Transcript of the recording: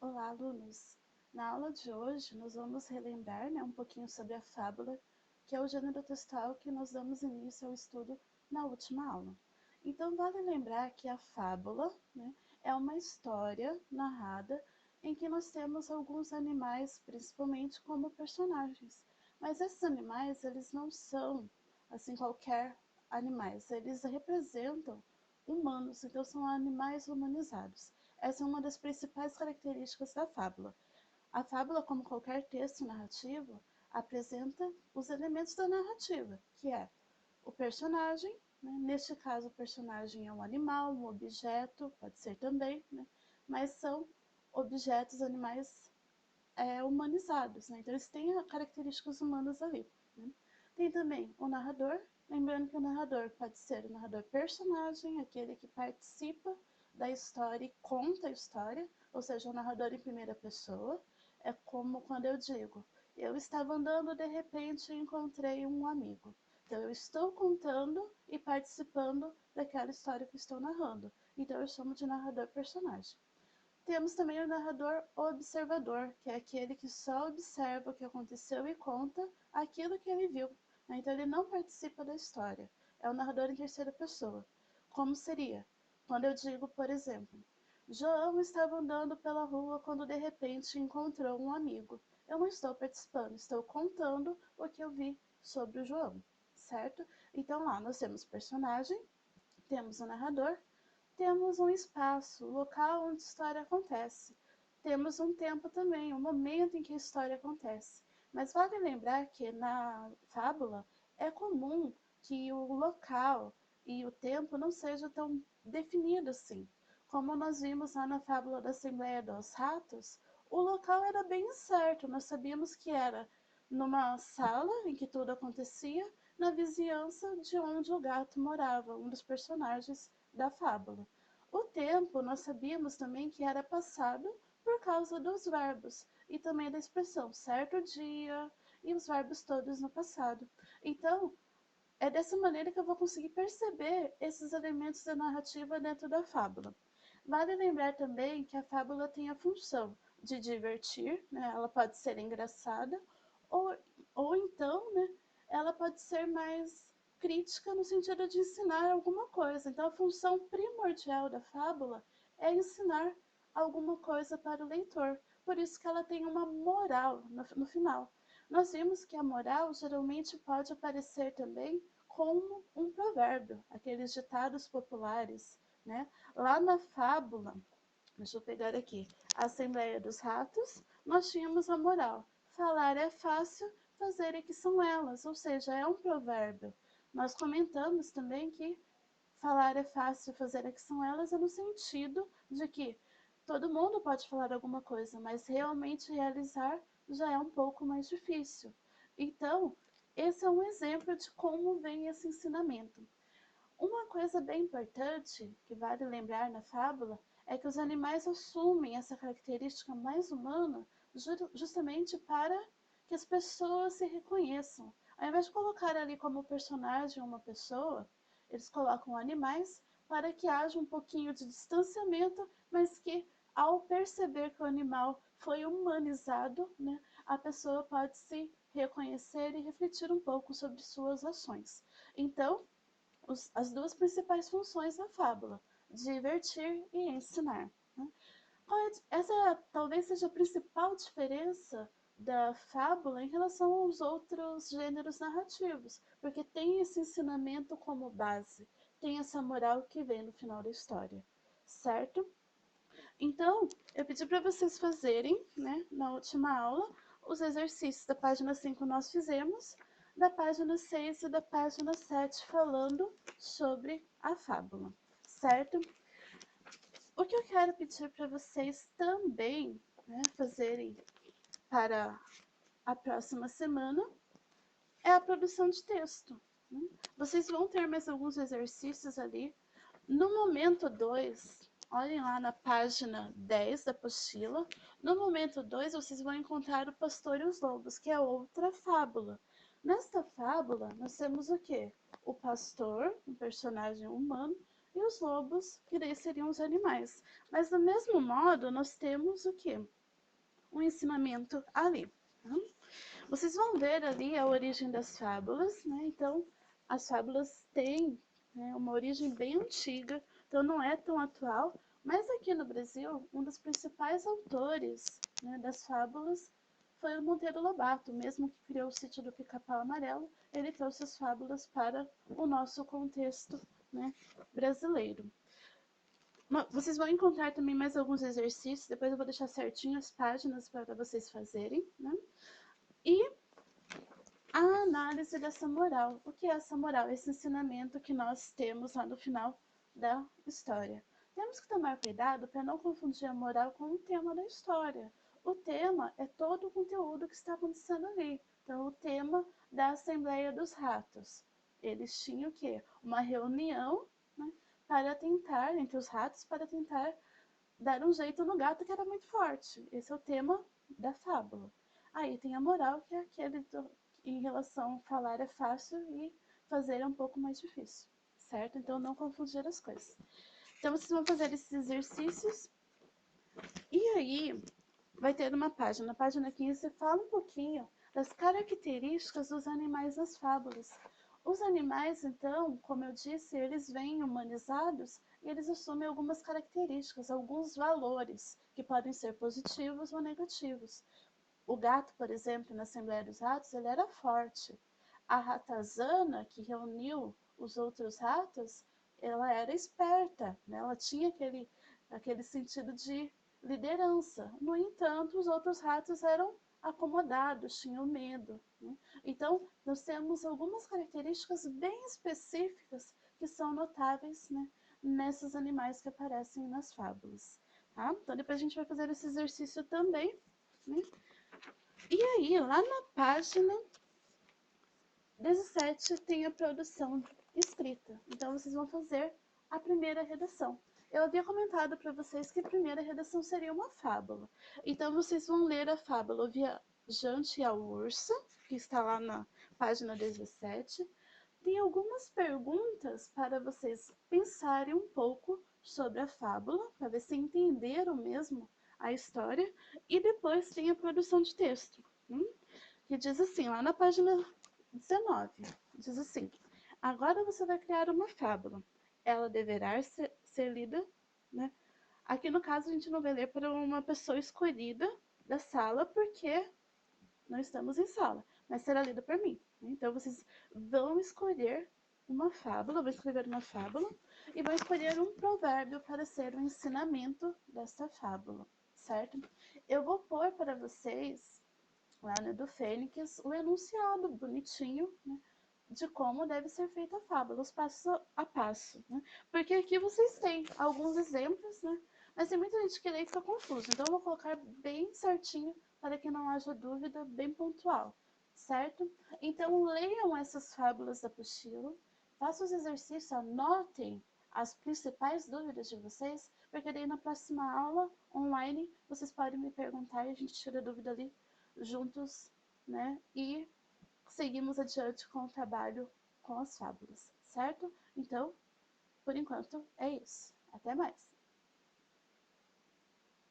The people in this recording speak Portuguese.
Olá, alunos! Na aula de hoje, nós vamos relembrar um pouquinho sobre a fábula, que é o gênero textual que nós damos início ao estudo na última aula. Então, vale lembrar que a fábula é uma história narrada em que nós temos alguns animais, principalmente como personagens. Mas esses animais, eles não são, assim, qualquer animais. Eles representam humanos, então são animais humanizados. Essa é uma das principais características da fábula. A fábula, como qualquer texto narrativo, apresenta os elementos da narrativa, que é o personagem, neste caso o personagem é um animal, um objeto, pode ser também, mas são objetos, animais humanizados, então eles têm características humanas ali. Tem também o narrador, lembrando que o narrador pode ser o narrador personagem, aquele que participa da história e conta a história, ou seja, o narrador em primeira pessoa. É como quando eu digo, eu estava andando, de repente encontrei um amigo. Então eu estou contando e participando daquela história que estou narrando. Então eu chamo de narrador personagem. Temos também o narrador observador, que é aquele que só observa o que aconteceu e conta aquilo que ele viu. Então ele não participa da história. É o narrador em terceira pessoa. Como seria? Quando eu digo, por exemplo, João estava andando pela rua quando de repente encontrou um amigo. Eu não estou participando, estou contando o que eu vi sobre o João, certo? Então lá nós temos personagem, temos o narrador, temos um espaço, o local onde a história acontece. Temos um tempo também, um momento em que a história acontece. Mas vale lembrar que na fábula é comum que o local e o tempo não sejam tão definidos assim. Como nós vimos lá na fábula da Assembleia dos Ratos, o local era bem certo, nós sabíamos que era numa sala em que tudo acontecia, na vizinhança de onde o gato morava, um dos personagens da fábula. O tempo, nós sabíamos também que era passado por causa dos verbos e também da expressão certo dia e os verbos todos no passado. Então, é dessa maneira que eu vou conseguir perceber esses elementos da narrativa dentro da fábula. Vale lembrar também que a fábula tem a função de divertir, ela pode ser engraçada, ou, ou então ela pode ser mais crítica no sentido de ensinar alguma coisa. Então a função primordial da fábula é ensinar alguma coisa para o leitor. Por isso que ela tem uma moral no final. Nós vimos que a moral geralmente pode aparecer também como um provérbio, aqueles ditados populares, Lá na fábula, deixa eu pegar aqui, a Assembleia dos Ratos, nós tínhamos a moral. Falar é fácil, fazer é que são elas, ou seja, é um provérbio. Nós comentamos também que falar é fácil, fazer é que são elas, é no sentido de que todo mundo pode falar alguma coisa, mas realmente realizar já é um pouco mais difícil. Então, esse é um exemplo de como vem esse ensinamento. Uma coisa bem importante que vale lembrar na fábula é que os animais assumem essa característica mais humana justamente para que as pessoas se reconheçam. Ao invés de colocar ali como personagem uma pessoa, eles colocam animais para que haja um pouquinho de distanciamento, mas que ao perceber que o animal foi humanizado, a pessoa pode se reconhecer e refletir um pouco sobre suas ações. Então, as duas principais funções da fábula, divertir e ensinar. Essa talvez seja a principal diferença da fábula em relação aos outros gêneros narrativos, porque tem esse ensinamento como base, tem essa moral que vem no final da história, certo? Então, eu pedi para vocês fazerem, na última aula, os exercícios da página 5 nós fizemos, da página 6 e da página 7 falando sobre a fábula, certo? O que eu quero pedir para vocês também fazerem para a próxima semana é a produção de texto. Vocês vão ter mais alguns exercícios ali. No momento 2, olhem lá na página 10 da apostila. No momento 2, vocês vão encontrar o Pastor e os Lobos, que é outra fábula. Nesta fábula, nós temos o quê? O pastor, um personagem humano, e os lobos, que daí seriam os animais. Mas do mesmo modo, nós temos o quê? Um ensinamento ali. Tá? Vocês vão ver ali a origem das fábulas, né? Então, as fábulas têm, né, uma origem bem antiga, então não é tão atual, mas aqui no Brasil, um dos principais autores, né, das fábulas foi o Monteiro Lobato, mesmo que criou o Sítio do Pica-Pau Amarelo, ele trouxe as fábulas para o nosso contexto, né, brasileiro. Vocês vão encontrar também mais alguns exercícios, depois eu vou deixar certinho as páginas para vocês fazerem, né? E a análise dessa moral. O que é essa moral? Esse ensinamento que nós temos lá no final da história. Temos que tomar cuidado para não confundir a moral com o tema da história. O tema é todo o conteúdo que está acontecendo ali. Então, o tema da Assembleia dos Ratos. Eles tinham o quê? Uma reunião, né, para tentar, entre os ratos, para tentar dar um jeito no gato que era muito forte. Esse é o tema da fábula. Aí tem a moral, que é aquele em relação a falar é fácil e fazer é um pouco mais difícil, certo? Então não confundir as coisas. Então vocês vão fazer esses exercícios e aí vai ter uma página. Na página 15 você fala um pouquinho das características dos animais nas fábulas. Os animais, então, como eu disse, eles vêm humanizados e eles assumem algumas características, alguns valores, que podem ser positivos ou negativos. O gato, por exemplo, na Assembleia dos Ratos, ele era forte. A ratazana, que reuniu os outros ratos, ela era esperta, né? Ela tinha aquele sentido de liderança. No entanto, os outros ratos eram acomodados, tinham medo. Né? Então, nós temos algumas características bem específicas que são notáveis, né, nesses animais que aparecem nas fábulas. Tá? Então, depois a gente vai fazer esse exercício também. Né? E aí, lá na página 17 tem a produção escrita. Então, vocês vão fazer a primeira redação. Eu havia comentado para vocês que a primeira redação seria uma fábula. Então, vocês vão ler a fábula O Viajante e a Ursa, que está lá na página 17. Tem algumas perguntas para vocês pensarem um pouco sobre a fábula, para ver se entenderam mesmo a história. E depois tem a produção de texto, que diz assim, lá na página 19, diz assim: agora você vai criar uma fábula. Ela deverá ser lida, né? Aqui no caso a gente não vai ler para uma pessoa escolhida da sala, porque não estamos em sala, mas será lida por mim. Então vocês vão escolher uma fábula, vou escrever uma fábula e vou escolher um provérbio para ser o ensinamento dessa fábula, certo? Eu vou pôr para vocês lá do Fênix o enunciado bonitinho, né, de como deve ser feita a fábula, os passos a passo, né? Porque aqui vocês têm alguns exemplos, né? Mas tem muita gente que lê e fica confuso, então eu vou colocar bem certinho para que não haja dúvida, bem pontual, certo? Então leiam essas fábulas da apostila, façam os exercícios, anotem as principais dúvidas de vocês, porque daí na próxima aula online vocês podem me perguntar e a gente tira a dúvida ali juntos, né? E seguimos adiante com o trabalho com as fábulas, certo? Então, por enquanto, é isso. Até mais!